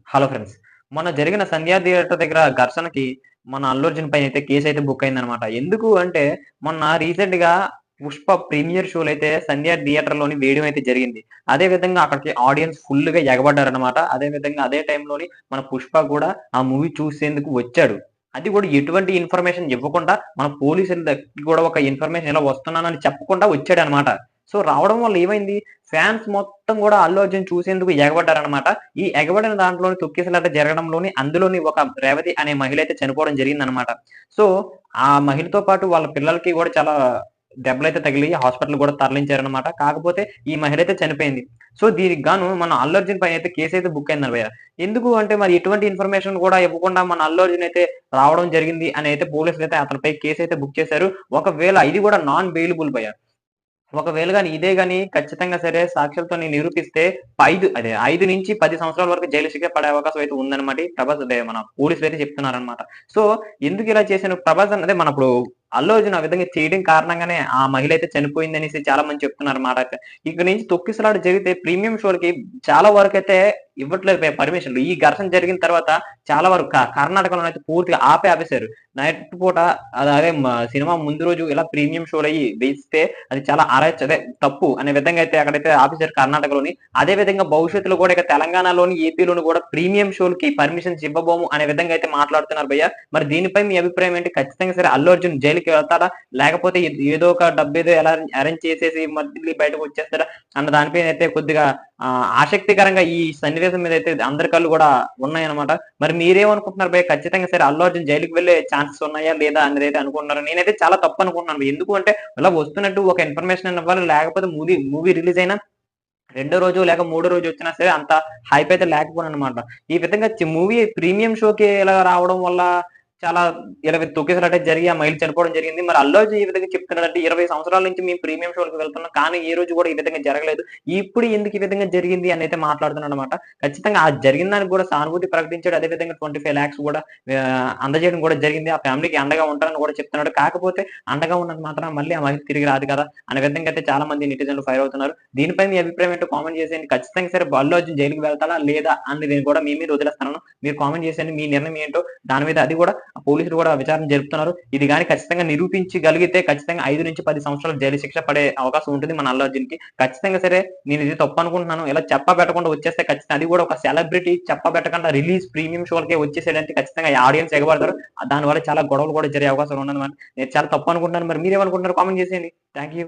Hello friends. మొన్న జరిగిన 'సంధ్యా theatre' దగ్గర ఘర్షణకి మన 'అల్లు అర్జున్' పైనైతే కేసయితే బుక్ అయిందనమాట. ఎందుకు అంటే మొన్న రీసెంట్‌గా 'పుష్ప' ప్రీమియర్ షోలో అయితే 'సంధ్యా థియేటర్‌లోని' వేయడం అయితే జరిగింది. అదే విధంగా అక్కడికి ఆడియన్స్ ఫుల్‌గా ఎగబడ్డారనమాట. అదే విధంగా అదే టైంలోని మన 'పుష్ప' కూడా ఆ మూవీ చూసేందుకు వచ్చాడు. అది కూడా ఎటువంటి ఇన్ఫర్మేషన్ ఇవ్వకుండా మన పోలీసుల దగ్గరికి కూడా ఒక ఇన్ఫర్మేషన్ ఇలా వస్తున్నానని చెప్పకుండా వచ్చాడనమాట. సో, రావడం వల్ల ఏమైంది, ఫ్యాన్స్ మొత్తం గూడా 'అల్లు అర్జున్' చూసేందుకు ఎగబడ్డారనమాట. ఈ ఎగబడిన దాంట్లోని తొక్కిసలాట జరగడంలోని అందులోని ఒక రేవతి అనే మహిళ అయితే చనిపోవడం జరిగిందనమాట. సో, ఆ మహిళతో పాటు వాళ్ళ పిల్లలకి గూడా చాలా దెబ్బలైతే తగిలి హాస్పిటల్‌కి గూడా తరలించారనమాట. కాకపోతే ఈ మహిళ అయితే చనిపోయింది. సో, దీనికి గాను మన 'అల్లు అర్జున్' పైనైతే కేసయితే బుక్ అయిందన్నయ్య. ఎందుకు అంటే మరి ఎటువంటి ఇన్ఫర్మేషన్ గూడా ఇవ్వకుండా మన 'అల్లు అర్జున్' అయితే రావడం జరిగింది అని అయితే పోలీసులైతే అతనిపై కేసయితే బుక్ చేశారు. ఒకవేళ ఇది గూడా నాన్ బెయిలబుల్ భయ్య. ఒకవేళ గాని ఇదే గాని ఖచ్చితంగా సరే సాక్ష్యాలతోని నిరూపిస్తే 5-10 సంవత్సరాల వరకు జైలు శిక్ష పడే అవకాశం అయితే ఉందన్నమాట. ఈ ప్రభాస్ అదే మన పోలీసులైతే చెప్తున్నారన్నమాట. సో, ఎందుకిలా చేశాను ప్రభాస్ అదే మన ఇప్పుడు అల్లు అర్జున్ ఆ విధంగా చేయడం కారణంగానే ఆ మహిళ అయితే చనిపోయిందనేసి చాలా మంది చెప్తున్నారన్నమాట. ఇక నుంచి తొక్కిసలాట జరిగితే ప్రీమియం షోలకి చాలా వరకైతే ఇవ్వట్లేదు పర్మిషన్‌లు. ఈ ఘర్షణ జరిగిన తర్వాత చాలా వరకు కర్ణాటకలోనైతే పూర్తిగా ఆపేశారు. నైట్ పూట అదే సినిమా ముందు రోజు ఇలా ప్రీమియం షోలయ్యి వేస్తే అది చాలా అదే తప్పు అనే విధంగా అయితే అక్కడైతే ఆపేసారు కర్ణాటకలోని. అదే విధంగా భవిష్యత్తులో కూడా ఇక తెలంగాణలోని, ఏపీలోని కూడా ప్రీమియం షోలకి పర్మిషన్స్ ఇవ్వబోము అనే విధంగా అయితే మాట్లాడుతున్నారు భయ్య. మరి దీనిపై మీ అభిప్రాయం ఏంటి? ఖచ్చితంగా సరే అల్లు అర్జున్ జైలుకి వెళ్తాడా? లేకపోతే ఏదో ఒక డబ్బేదో ఎలా అరేంజ్ చేసేసి మళ్ళీ బయటకు వచ్చేస్తాడా? అన్న దానిపైన అయితే కొద్దిగా ఆసక్తికరంగా ఈ సన్నివేశం మీద అయితే అందరి కళ్ళు కూడా ఉన్నాయన్నమాట. మరి మీరేమనుకుంటున్నారు భయ్య? ఖచ్చితంగా సరే అల్లు అర్జున్ జైలుకి వెళ్ళే ఛాన్సెస్ ఉన్నాయా? లేదా? అనేదైతే అనుకుంటున్నారా? నేనైతే చాలా తప్పనుకుంటున్నాను. ఎందుకు అంటే ఇలా వస్తున్నట్టు ఒక ఇన్ఫర్మేషన్ అన్న ఇవ్వాలి. లేకపోతే మూవీ రిలీజ్ అయిన రెండో రోజు లేక మూడో రోజు వచ్చినా సరే అంత హైప్ అయితే లేకపోననమాట. ఈ విధంగా మూవీ ప్రీమియం షోకి ఇలా రావడం వల్ల చాలా ఇలా తొక్కిసలాట జరిగి ఆ మహిళ చనిపోవడం జరిగింది. మరి అల్లు అర్జున్ ఈ విధంగా చెప్తున్నాడంటే 20 సంవత్సరాల నుంచి మేము ప్రీమియం షోలకి వెళ్తున్నాం. కానీ ఏ రోజు కూడా ఈ విధంగా జరగలేదు. ఇప్పుడు ఎందుకు ఈ విధంగా జరిగింది అని అయితే మాట్లాడుతున్నాడనమాట. ఖచ్చితంగా ఆ జరిగిన దానికి కూడా సానుభూతి ప్రకటించాడు. అదే విధంగా 25,00,000 కూడా అందజేయడం కూడా జరిగింది. ఆ ఫ్యామిలీకి అండగా ఉంటానని కూడా చెప్తున్నాడు. కాకపోతే అండగా ఉన్నంత మాత్రాన మళ్ళీ ఆ మహిళ తిరిగి రాదు కదా! అనే విధంగా అయితే చాలా మంది నెటిజన్‌లు ఫైర్ అవుతున్నారు. దీనిపై మీ అభిప్రాయం ఏంటో కామెంట్ చేసేయండి. ఖచ్చితంగా సరే అల్లు అర్జున్ జైలుకి వెళ్తాడా? లేదా? అనేది కూడా మీ మీద వదిలేస్తున్నాను. మీరు కామెంట్ చేసేయండి. మీ నిర్ణయం ఏంటో దాని మీద అది కూడా పోలీసులు కూడా విచారణ జరుపుతున్నారు. ఇది గాని ఖచ్చితంగా నిరూపించగలిగితే ఖచ్చితంగా 5-10 సంవత్సరాలు జైలు శిక్ష పడే అవకాశం ఉంటుంది మన అల్లు అర్జున్‌కి. ఖచ్చితంగా సరే నేనిది తప్పనుకుంటున్నాను. ఇలా చెప్పబెట్టకుండా వచ్చేస్తే ఖచ్చితంగా అది కూడా ఒక సెలబ్రిటీ చెప్పబెట్టకుండా రిలీజ్ ప్రీమియం షోలకే వచ్చేసాడంటే ఖచ్చితంగా ఆడియన్స్ ఎగబడతారు. దానివల్ల చాలా గొడవలు కూడా జరిగే అవకాశాలు ఉన్నదన్నమాట. నేను చాలా తప్పనుకుంటున్నాను. మరి మీరేమనుకుంటున్నారో కామెంట్ చేసేయండి. Thank you.